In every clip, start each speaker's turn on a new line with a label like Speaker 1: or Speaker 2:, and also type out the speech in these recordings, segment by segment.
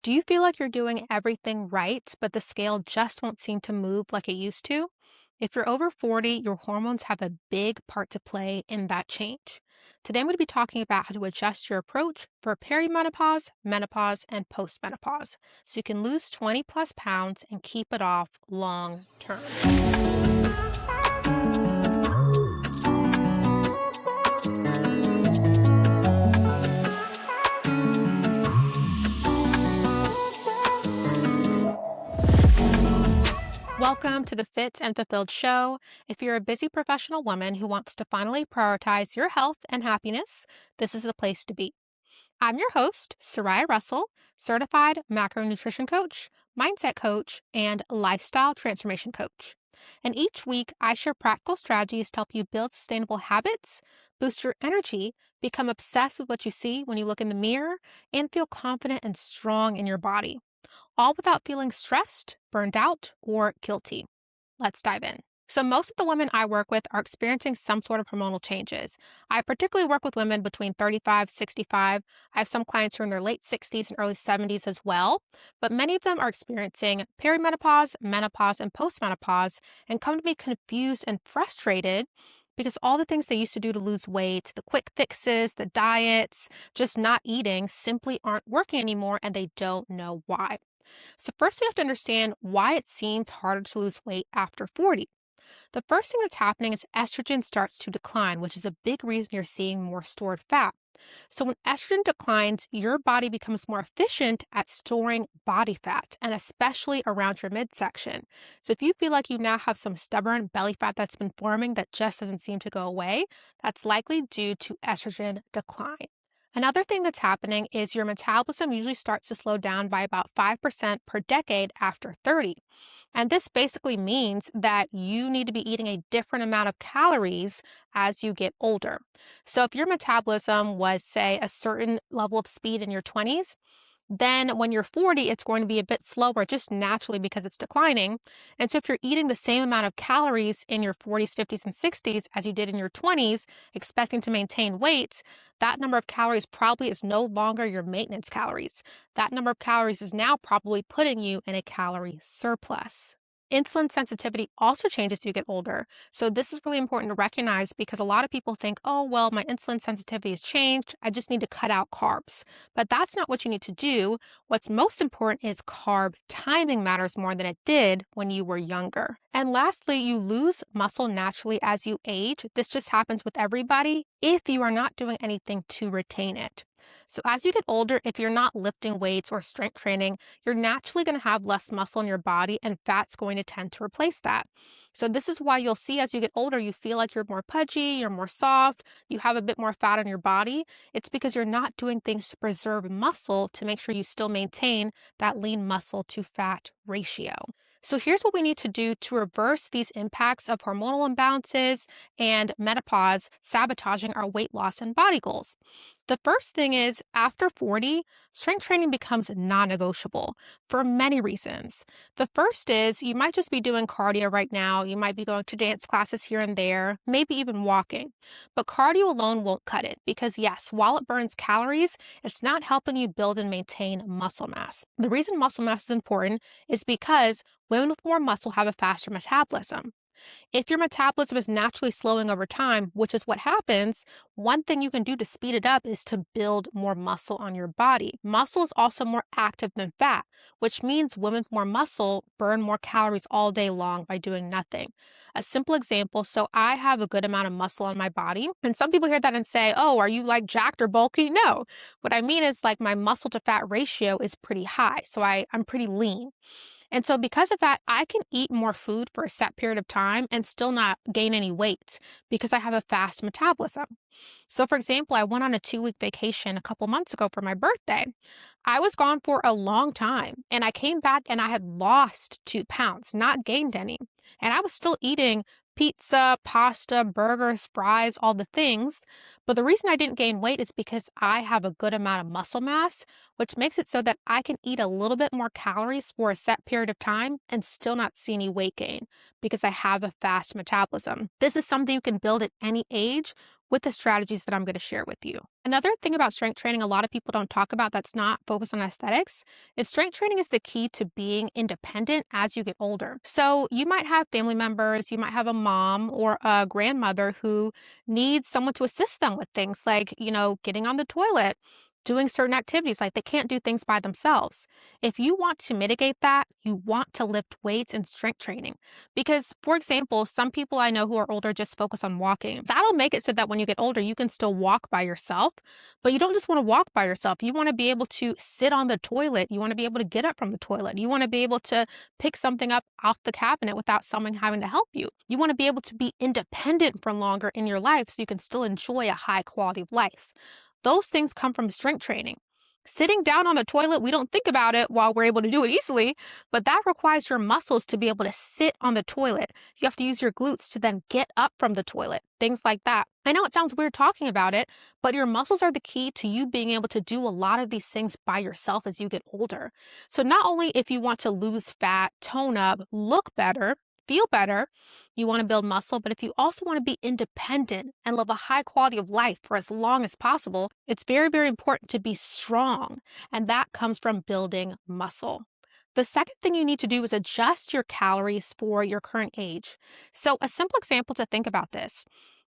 Speaker 1: Do you feel like you're doing everything right, but the scale just won't seem to move like it used to? If you're over 40, your hormones have a big part to play in that change. Today, I'm going to be talking about how to adjust your approach for perimenopause, menopause, and postmenopause so you can lose 20 plus pounds and keep it off long term. Welcome to the Fit and Fulfilled Show. If you're a busy professional woman who wants to finally prioritize your health and happiness, this is the place to be. I'm your host, Soraya Russell, certified macronutrition coach, mindset coach, and lifestyle transformation coach. And each week, I share practical strategies to help you build sustainable habits, boost your energy, become obsessed with what you see when you look in the mirror, and feel confident and strong in your body, all without feeling stressed, burned out, or guilty. Let's dive in. So, most of the women I work with are experiencing some sort of hormonal changes. I particularly work with women between 35, 65. I have some clients who are in their late 60s and early 70s as well, but many of them are experiencing perimenopause, menopause, and postmenopause and come to be confused and frustrated because all the things they used to do to lose weight, the quick fixes, the diets, just not eating, simply aren't working anymore and they don't know why. So, first, we have to understand why it seems harder to lose weight after 40. The first thing that's happening is estrogen starts to decline, which is a big reason you're seeing more stored fat. So, when estrogen declines, your body becomes more efficient at storing body fat, and especially around your midsection. So, if you feel like you now have some stubborn belly fat that's been forming that just doesn't seem to go away, that's likely due to estrogen decline. Another thing that's happening is your metabolism usually starts to slow down by about 5% per decade after 30. And this basically means that you need to be eating a different amount of calories as you get older. So if your metabolism was, say, a certain level of speed in your 20s, then when you're 40, it's going to be a bit slower just naturally because it's declining. And so if you're eating the same amount of calories in your 40s, 50s, and 60s as you did in your 20s, expecting to maintain weight, that number of calories probably is no longer your maintenance calories. That number of calories is now probably putting you in a calorie surplus. Insulin sensitivity also changes as you get older. So this is really important to recognize because a lot of people think, oh, well, my insulin sensitivity has changed. I just need to cut out carbs. But that's not what you need to do. What's most important is carb timing matters more than it did when you were younger. And lastly, you lose muscle naturally as you age. This just happens with everybody if you are not doing anything to retain it. So as you get older, if you're not lifting weights or strength training, you're naturally going to have less muscle in your body and fat's going to tend to replace that. So this is why you'll see as you get older, you feel like you're more pudgy, you're more soft, you have a bit more fat on your body. It's because you're not doing things to preserve muscle to make sure you still maintain that lean muscle to fat ratio. So here's what we need to do to reverse these impacts of hormonal imbalances and menopause sabotaging our weight loss and body goals. The first thing is after 40, strength training becomes non-negotiable for many reasons. The first is you might just be doing cardio right now. You might be going to dance classes here and there, maybe even walking. But cardio alone won't cut it because yes, while it burns calories, it's not helping you build and maintain muscle mass. The reason muscle mass is important is because women with more muscle have a faster metabolism. If your metabolism is naturally slowing over time, which is what happens, one thing you can do to speed it up is to build more muscle on your body. Muscle is also more active than fat, which means women with more muscle burn more calories all day long by doing nothing. A simple example, so I have a good amount of muscle on my body, and some people hear that and say, oh, are you like jacked or bulky? No. What I mean is like my muscle to fat ratio is pretty high, so I'm pretty lean. And so because of that, I can eat more food for a set period of time and still not gain any weight because I have a fast metabolism. So for example, I went on a 2-week vacation a couple months ago for my birthday. I was gone for a long time and I came back and I had lost 2 pounds, not gained any. And I was still eating pizza, pasta, burgers, fries, all the things. But the reason I didn't gain weight is because I have a good amount of muscle mass, which makes it so that I can eat a little bit more calories for a set period of time and still not see any weight gain because I have a fast metabolism. This is something you can build at any age with the strategies that I'm going to share with you. Another thing about strength training a lot of people don't talk about that's not focused on aesthetics is strength training is the key to being independent as you get older. So you might have family members, you might have a mom or a grandmother who needs someone to assist them with things like, getting on the toilet, doing certain activities, like they can't do things by themselves. If you want to mitigate that, you want to lift weights and strength training. Because, for example, some people I know who are older just focus on walking. That'll make it so that when you get older, you can still walk by yourself, but you don't just want to walk by yourself. You want to be able to sit on the toilet. You want to be able to get up from the toilet. You want to be able to pick something up off the cabinet without someone having to help you. You want to be able to be independent for longer in your life so you can still enjoy a high quality of life. Those things come from strength training. Sitting down on the toilet, we don't think about it while we're able to do it easily, but that requires your muscles to be able to sit on the toilet. You have to use your glutes to then get up from the toilet, things like that. I know it sounds weird talking about it, but your muscles are the key to you being able to do a lot of these things by yourself as you get older. So not only if you want to lose fat, tone up, look better, feel better, you want to build muscle, but if you also want to be independent and live a high quality of life for as long as possible, it's very, very important to be strong. And that comes from building muscle. The second thing you need to do is adjust your calories for your current age. So a simple example to think about this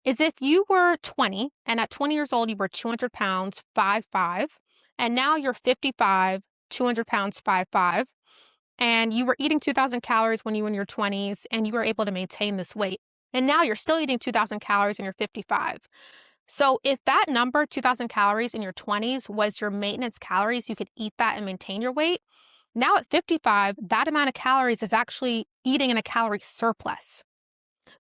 Speaker 1: is if you were 20 and at 20 years old, you were 200 pounds, 5'5", and now you're 55, 200 pounds, 5'5", and you were eating 2,000 calories when you were in your 20s and you were able to maintain this weight. And now you're still eating 2,000 calories and you're 55. So if that number, 2,000 calories in your 20s, was your maintenance calories, you could eat that and maintain your weight. Now at 55, that amount of calories is actually eating in a calorie surplus.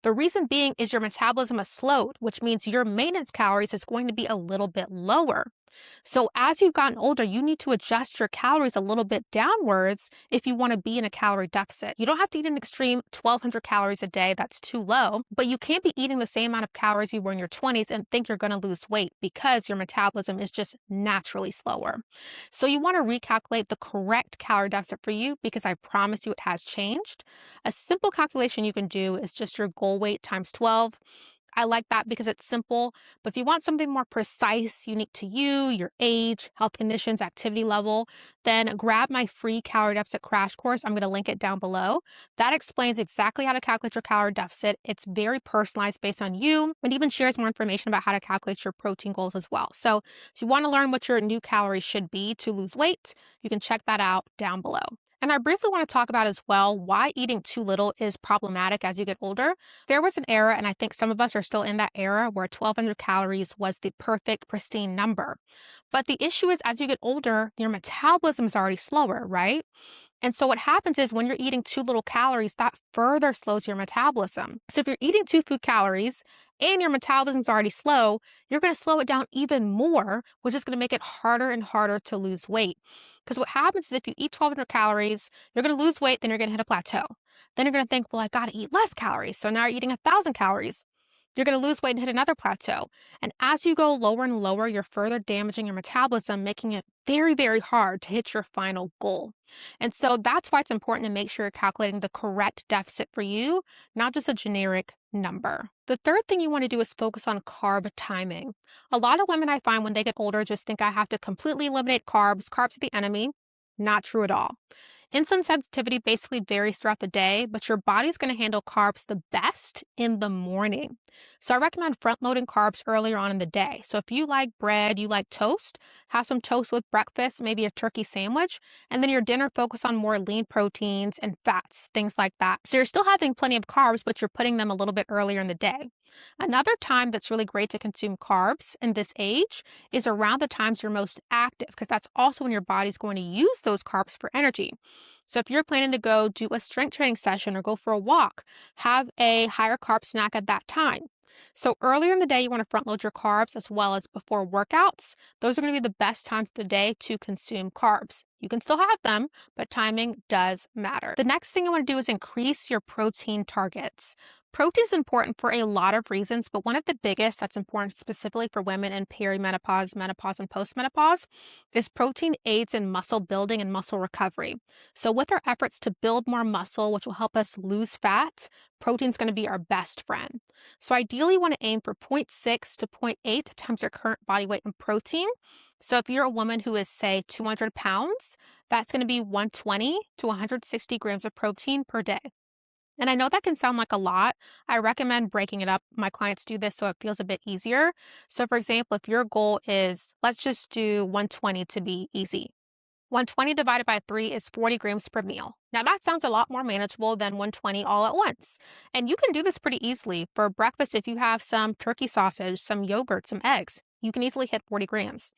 Speaker 1: The reason being is your metabolism has slowed, which means your maintenance calories is going to be a little bit lower. So as you've gotten older, you need to adjust your calories a little bit downwards if you want to be in a calorie deficit. You don't have to eat an extreme 1,200 calories a day. That's too low, but you can't be eating the same amount of calories you were in your 20s and think you're going to lose weight because your metabolism is just naturally slower. So you want to recalculate the correct calorie deficit for you because I promise you it has changed. A simple calculation you can do is just your goal weight times 12. I like that because it's simple, but if you want something more precise, unique to you, your age, health conditions, activity level, then grab my free calorie deficit crash course. I'm going to link it down below. That explains exactly how to calculate your calorie deficit. It's very personalized based on you and even shares more information about how to calculate your protein goals as well. So if you want to learn what your new calories should be to lose weight, you can check that out down below. And I briefly want to talk about as well why eating too little is problematic as you get older. There was an era, and I think some of us are still in that era, where 1,200 calories was the perfect, pristine number. But the issue is as you get older, your metabolism is already slower, right? And so what happens is when you're eating too little calories, that further slows your metabolism. So if you're eating too few calories and your metabolism is already slow, you're going to slow it down even more, which is going to make it harder and harder to lose weight. Because what happens is if you eat 1,200 calories, you're going to lose weight, then you're going to hit a plateau. Then you're going to think, well, I got to eat less calories. So now you're eating 1,000 calories. You're going to lose weight and hit another plateau. And as you go lower and lower, you're further damaging your metabolism, making it very, very hard to hit your final goal. And so that's why it's important to make sure you're calculating the correct deficit for you, not just a generic number. The third thing you want to do is focus on carb timing. A lot of women I find when they get older just think I have to completely eliminate carbs. Carbs are the enemy. Not true at all. Insulin sensitivity basically varies throughout the day, but your body's going to handle carbs the best in the morning. So I recommend front-loading carbs earlier on in the day. So if you like bread, you like toast, have some toast with breakfast, maybe a turkey sandwich, and then your dinner focus on more lean proteins and fats, things like that. So you're still having plenty of carbs, but you're putting them a little bit earlier in the day. Another time that's really great to consume carbs in this age is around the times you're most active, because that's also when your body's going to use those carbs for energy. So if you're planning to go do a strength training session or go for a walk, have a higher carb snack at that time. So earlier in the day, you want to front load your carbs as well as before workouts. Those are going to be the best times of the day to consume carbs. You can still have them, but timing does matter. The next thing you want to do is increase your protein targets. Protein is important for a lot of reasons, but one of the biggest that's important specifically for women in perimenopause, menopause, and postmenopause is protein aids in muscle building and muscle recovery. So, with our efforts to build more muscle, which will help us lose fat, protein is going to be our best friend. So, ideally, you want to aim for zero point 0.6 to zero point 0.8 times your current body weight in protein. So, if you're a woman who is, say, 200 pounds, that's going to be 120 to 160 grams of protein per day. And I know that can sound like a lot. I recommend breaking it up. My clients do this so it feels a bit easier. So, for example, if your goal is, let's just do 120 to be easy. 120 divided by 3 is 40 grams per meal. Now, that sounds a lot more manageable than 120 all at once. And you can do this pretty easily. For breakfast, if you have some turkey sausage, some yogurt, some eggs, you can easily hit 40 grams.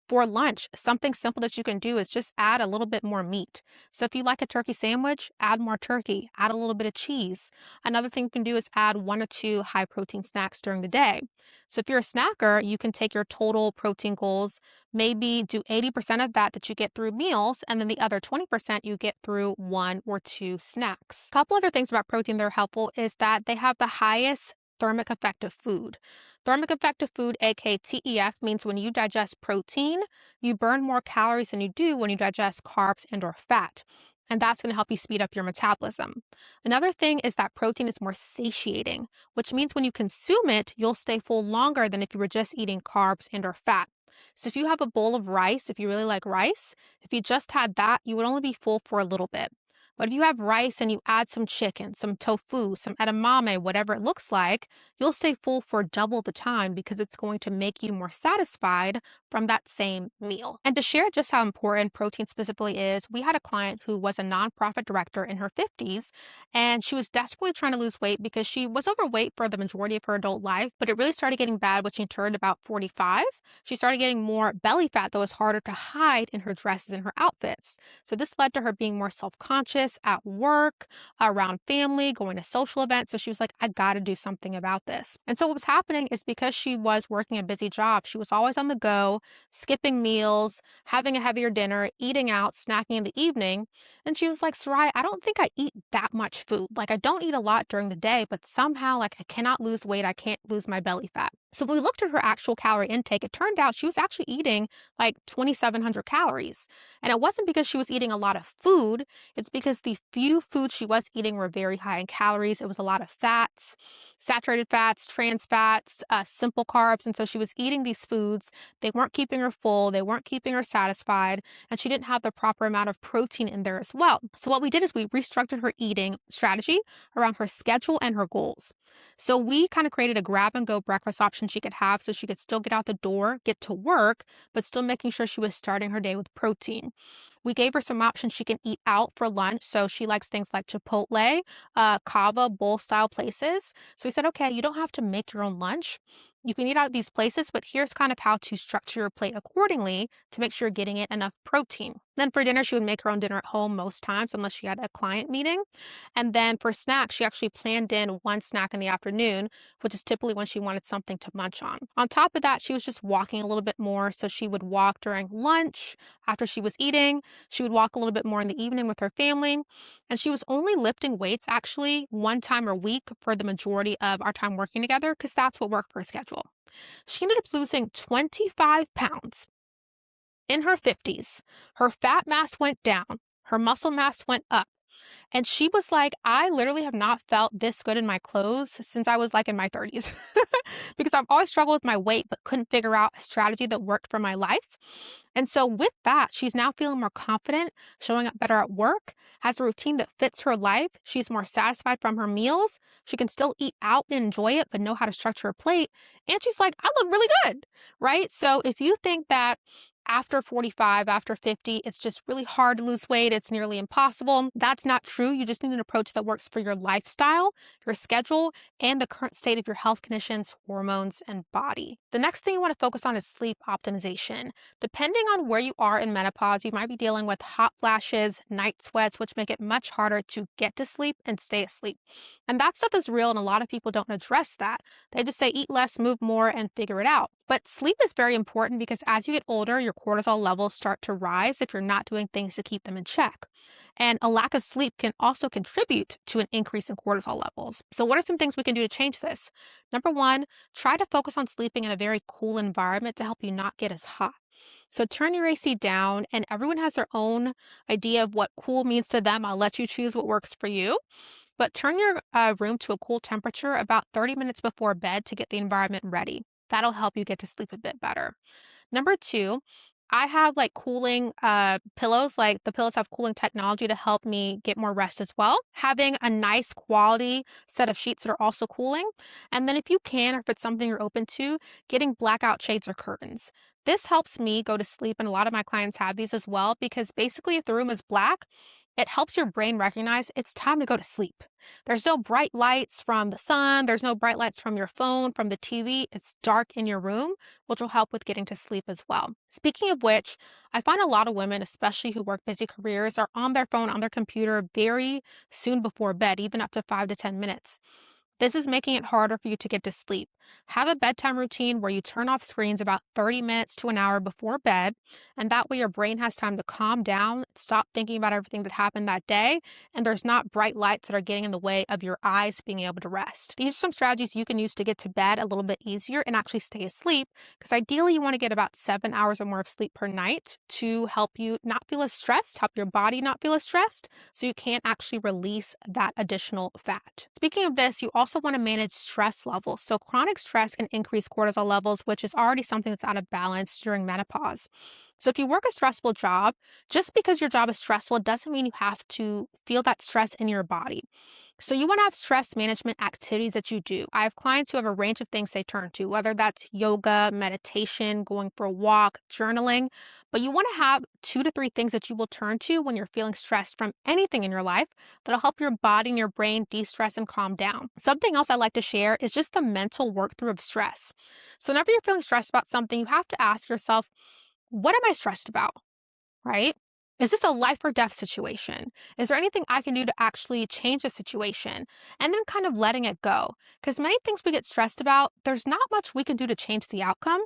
Speaker 1: For lunch, something simple that you can do is just add a little bit more meat. So if you like a turkey sandwich, add more turkey, add a little bit of cheese. Another thing you can do is add 1 or 2 high protein snacks during the day. So if you're a snacker, you can take your total protein goals, maybe do 80% of that you get through meals, and then the other 20% you get through 1 or 2 snacks. A couple other things about protein that are helpful is that they have the highest thermic effect of food. Thermic effect of food, aka TEF, means when you digest protein, you burn more calories than you do when you digest carbs and or fat. And that's going to help you speed up your metabolism. Another thing is that protein is more satiating, which means when you consume it, you'll stay full longer than if you were just eating carbs and or fat. So if you have a bowl of rice, if you really like rice, if you just had that, you would only be full for a little bit. But if you have rice and you add some chicken, some tofu, some edamame, whatever it looks like, you'll stay full for double the time because it's going to make you more satisfied from that same meal. And to share just how important protein specifically is, we had a client who was a nonprofit director in her 50s, and she was desperately trying to lose weight because she was overweight for the majority of her adult life, but it really started getting bad when she turned about 45. She started getting more belly fat that was harder to hide in her dresses and her outfits. So this led to her being more self-conscious at work, around family, going to social events. So she was like, I got to do something about this. And so what was happening is because she was working a busy job, she was always on the go, skipping meals, having a heavier dinner, eating out, snacking in the evening. And she was like, Soraya, I don't think I eat that much food. Like I don't eat a lot during the day, but somehow like I cannot lose weight. I can't lose my belly fat. So when we looked at her actual calorie intake, it turned out she was actually eating like 2,700 calories. And it wasn't because she was eating a lot of food. It's because the few foods she was eating were very high in calories. It was a lot of fats, saturated fats, trans fats, simple carbs. And so she was eating these foods. They weren't keeping her full. They weren't keeping her satisfied. And she didn't have the proper amount of protein in there as well. So what we did is we restructured her eating strategy around her schedule and her goals. So we kind of created a grab and go breakfast option she could have so she could still get out the door, get to work, but still making sure she was starting her day with protein. We gave her some options she can eat out for lunch. So she likes things like Chipotle, Cava, bowl style places. So we said, okay, you don't have to make your own lunch. You can eat out at these places, but here's kind of how to structure your plate accordingly to make sure you're getting it enough protein. Then for dinner, she would make her own dinner at home most times, unless she had a client meeting. And then for snacks, she actually planned in one snack in the afternoon, which is typically when she wanted something to munch on. On top of that, she was just walking a little bit more. So she would walk during lunch after she was eating. She would walk a little bit more in the evening with her family. And she was only lifting weights actually 1 time a week for the majority of our time working together because that's what worked for her schedule. She ended up losing 25 pounds in her 50s. Her fat mass went down, her muscle mass went up. And she was like, I literally have not felt this good in my clothes since I was like in my 30s because I've always struggled with my weight, but couldn't figure out a strategy that worked for my life. And so with that, she's now feeling more confident, showing up better at work, has a routine that fits her life. She's more satisfied from her meals. She can still eat out and enjoy it, but know how to structure her plate. And she's like, I look really good, right? So if you think that after 45, after 50, it's just really hard to lose weight. It's nearly impossible. That's not true. You just need an approach that works for your lifestyle, your schedule, and the current state of your health conditions, hormones, and body. The next thing you want to focus on is sleep optimization. Depending on where you are in menopause, you might be dealing with hot flashes, night sweats, which make it much harder to get to sleep and stay asleep. And that stuff is real, and a lot of people don't address that. They just say eat less, move more, and figure it out. But sleep is very important because as you get older, your cortisol levels start to rise if you're not doing things to keep them in check. And a lack of sleep can also contribute to an increase in cortisol levels. So, what are some things we can do to change this? Number one, try to focus on sleeping in a very cool environment to help you not get as hot. So, turn your AC down, and everyone has their own idea of what cool means to them. I'll let you choose what works for you. But turn your room to a cool temperature about 30 minutes before bed to get the environment ready. That'll help you get to sleep a bit better. Number two, I have like cooling pillows, like the pillows have cooling technology to help me get more rest as well. Having a nice quality set of sheets that are also cooling. And then if you can, or if it's something you're open to, getting blackout shades or curtains. This helps me go to sleep, and a lot of my clients have these as well because basically, if the room is black, it helps your brain recognize it's time to go to sleep. There's no bright lights from the sun, there's no bright lights from your phone, from the TV. It's dark in your room, which will help with getting to sleep as well. Speaking of which, I find a lot of women, especially who work busy careers, are on their phone, on their computer very soon before bed, even up to 5 to 10 minutes. This is making it harder for you to get to sleep. Have a bedtime routine where you turn off screens about 30 minutes to an hour before bed, and that way your brain has time to calm down, stop thinking about everything that happened that day, and there's not bright lights that are getting in the way of your eyes being able to rest. These are some strategies you can use to get to bed a little bit easier and actually stay asleep, because ideally you want to get about 7 hours or more of sleep per night to help you not feel as stressed, help your body not feel as stressed, so you can't actually release that additional fat. Speaking of this, you also want to manage stress levels. So chronic stress can increase cortisol levels, which is already something that's out of balance during menopause. So if you work a stressful job, just because your job is stressful doesn't mean you have to feel that stress in your body. So you want to have stress management activities that you do. I have clients who have a range of things they turn to, whether that's yoga, meditation, going for a walk, journaling, but you want to have 2 to 3 things that you will turn to when you're feeling stressed from anything in your life that'll help your body and your brain de-stress and calm down. Something else I like to share is just the mental work through of stress. So whenever you're feeling stressed about something, you have to ask yourself, what am I stressed about? Right? Is this a life or death situation? Is there anything I can do to actually change the situation? And then kind of letting it go. Because many things we get stressed about, there's not much we can do to change the outcome.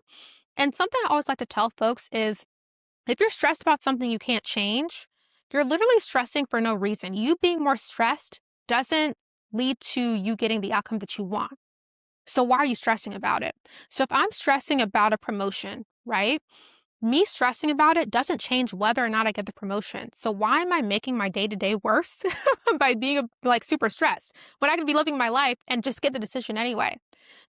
Speaker 1: And something I always like to tell folks is if you're stressed about something you can't change, you're literally stressing for no reason. You being more stressed doesn't lead to you getting the outcome that you want. So why are you stressing about it? So if I'm stressing about a promotion, right? Me stressing about it doesn't change whether or not I get the promotion. So why am I making my day-to-day worse by being like super stressed when I could be living my life and just get the decision anyway?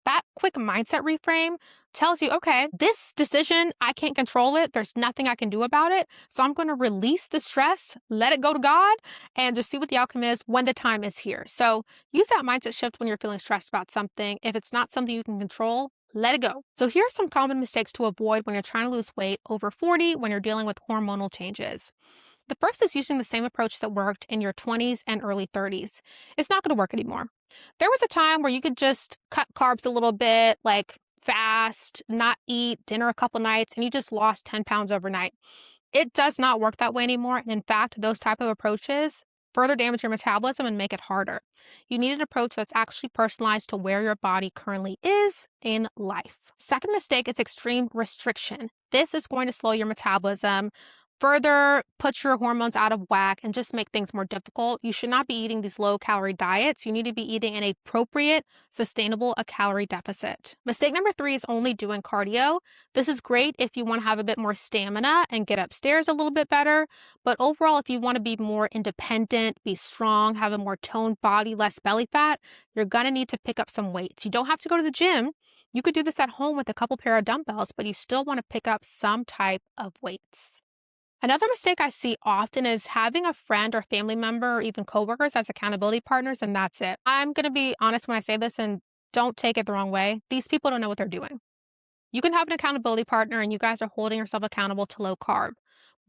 Speaker 1: That quick mindset reframe tells you, okay, this decision, I can't control it. There's nothing I can do about it. So I'm going to release the stress, let it go to God, and just see what the outcome is when the time is here. So use that mindset shift when you're feeling stressed about something. If it's not something you can control, let it go. So here are some common mistakes to avoid when you're trying to lose weight over 40 when you're dealing with hormonal changes. The first is using the same approach that worked in your 20s and early 30s. It's not going to work anymore. There was a time where you could just cut carbs a little bit, like fast, not eat dinner a couple nights, and you just lost 10 pounds overnight. It does not work that way anymore. And in fact, those type of approaches further damage your metabolism and make it harder. You need an approach that's actually personalized to where your body currently is in life. Second mistake is extreme restriction. This is going to slow your metabolism, further put your hormones out of whack, and just make things more difficult. You should not be eating these low-calorie diets. You need to be eating an appropriate, sustainable calorie deficit. Mistake number 3 is only doing cardio. This is great if you want to have a bit more stamina and get upstairs a little bit better, but overall, if you want to be more independent, be strong, have a more toned body, less belly fat, you're going to need to pick up some weights. You don't have to go to the gym. You could do this at home with a couple pair of dumbbells, but you still want to pick up some type of weights. Another mistake I see often is having a friend or family member or even coworkers as accountability partners, and that's it. I'm going to be honest when I say this, and don't take it the wrong way. These people don't know what they're doing. You can have an accountability partner and you guys are holding yourself accountable to low carb,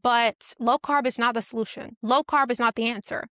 Speaker 1: but low carb is not the solution. Low carb is not the answer.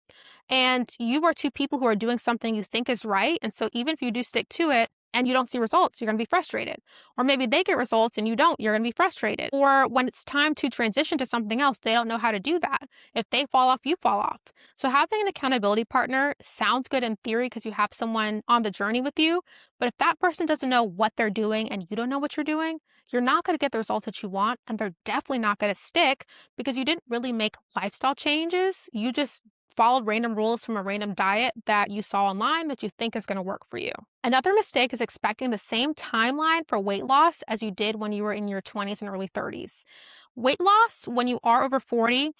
Speaker 1: And you are 2 people who are doing something you think is right. And so even if you do stick to it and you don't see results, you're going to be frustrated. Or maybe they get results and you don't, you're going to be frustrated. Or when it's time to transition to something else, they don't know how to do that. If they fall off, you fall off. So having an accountability partner sounds good in theory because you have someone on the journey with you. But if that person doesn't know what they're doing and you don't know what you're doing, you're not going to get the results that you want, and they're definitely not going to stick because you didn't really make lifestyle changes. You just followed random rules from a random diet that you saw online that you think is going to work for you. Another mistake is expecting the same timeline for weight loss as you did when you were in your 20s and early 30s. Weight loss, when you are over 40,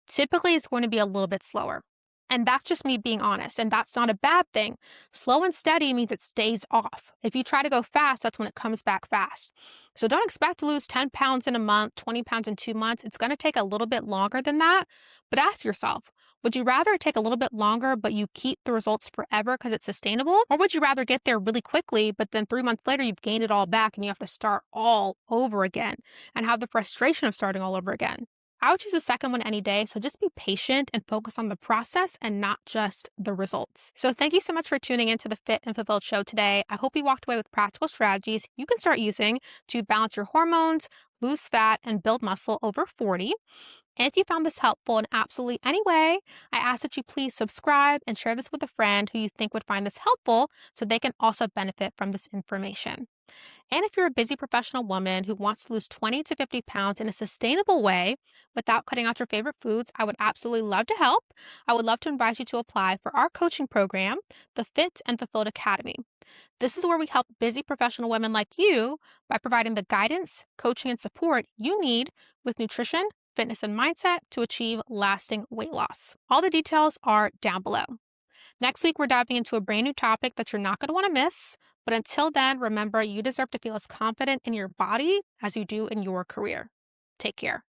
Speaker 1: typically is going to be a little bit slower. And that's just me being honest. And that's not a bad thing. Slow and steady means it stays off. If you try to go fast, that's when it comes back fast. So don't expect to lose 10 pounds in a month, 20 pounds in 2 months. It's going to take a little bit longer than that. But ask yourself, would you rather it take a little bit longer, but you keep the results forever because it's sustainable? Or would you rather get there really quickly, but then 3 months later, you've gained it all back and you have to start all over again and have the frustration of starting all over again? I would choose the second one any day. So just be patient and focus on the process and not just the results. So thank you so much for tuning into the Fit and Fulfilled show today. I hope you walked away with practical strategies you can start using to balance your hormones, lose fat, and build muscle over 40. And if you found this helpful in absolutely any way, I ask that you please subscribe and share this with a friend who you think would find this helpful so they can also benefit from this information. And if you're a busy professional woman who wants to lose 20 to 50 pounds in a sustainable way without cutting out your favorite foods, I would absolutely love to help. I would love to invite you to apply for our coaching program, the Fit and Fulfilled Academy. This is where we help busy professional women like you by providing the guidance, coaching, and support you need with nutrition, fitness, and mindset to achieve lasting weight loss. All the details are down below. Next week, we're diving into a brand new topic that you're not going to want to miss. But until then, remember you deserve to feel as confident in your body as you do in your career. Take care.